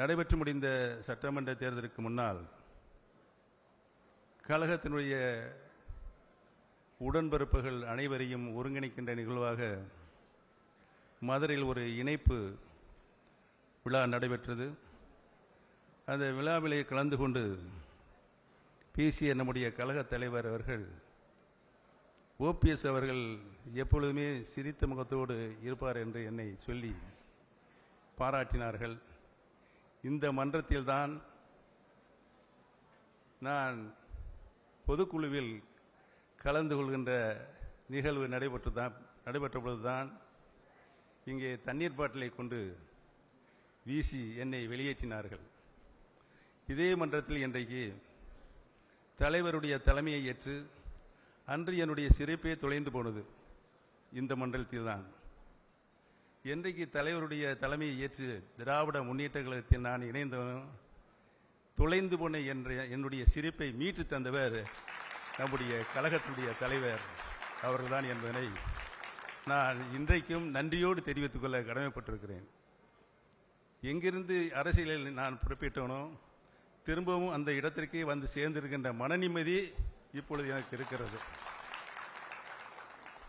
நடைபெற்று முடிந்த சட்டமன்ற தேர்தலுக்கு முன்னால் கழகத்தினுடைய உடன்பிறப்புகள் அனைவரையும் ஒருங்கிணைக்கின்ற நிகழ்வாக மதுரையில் ஒரு இணைப்பு விழா நடைபெற்றது. அந்த விழாவிலே கலந்து கொண்டு பேசிய நம்முடைய கழகத் தலைவர் அவர்கள், ஓபிஎஸ் அவர்கள் எப்பொழுதுமே சிரித்த முகத்தோடு இருப்பார் என்று என்னை சொல்லி பாராட்டினார்கள். இந்த மன்றத்தில்தான் நான் பொதுக்குழுவில் கலந்து கொள்கின்ற நிகழ்வு நடைபெற்ற பொழுதுதான் இங்கே தண்ணீர் பாட்டிலை கொண்டு வீசி என்னை வெளியேற்றினார்கள். இதே மன்றத்தில் இன்றைக்கு தலைவருடைய தலைமையை ஏற்று அன்று என்னுடைய சிறைப்பே தொலைந்து போனது இந்த மன்றத்தில்தான். இன்றைக்கு தலைவருடைய தலைமையை ஏற்று திராவிட முன்னேற்ற கழகத்தில் நான் இணைந்தவன் தொலைந்து போன என்னுடைய சிரிப்பை மீட்டு தந்தவர் நம்முடைய கழகத்துடைய தலைவர் அவர்கள்தான் என்பதனை நான் இன்றைக்கும் நன்றியோடு தெரிவித்துக் கொள்ள கடமைப்பட்டிருக்கிறேன். எங்கிருந்து அரசியலில் நான் பொறுப்பேற்றவனோ திரும்பவும் அந்த இடத்திற்கே வந்து சேர்ந்திருக்கின்ற மன நிம்மதி இப்பொழுது எனக்கு இருக்கிறது.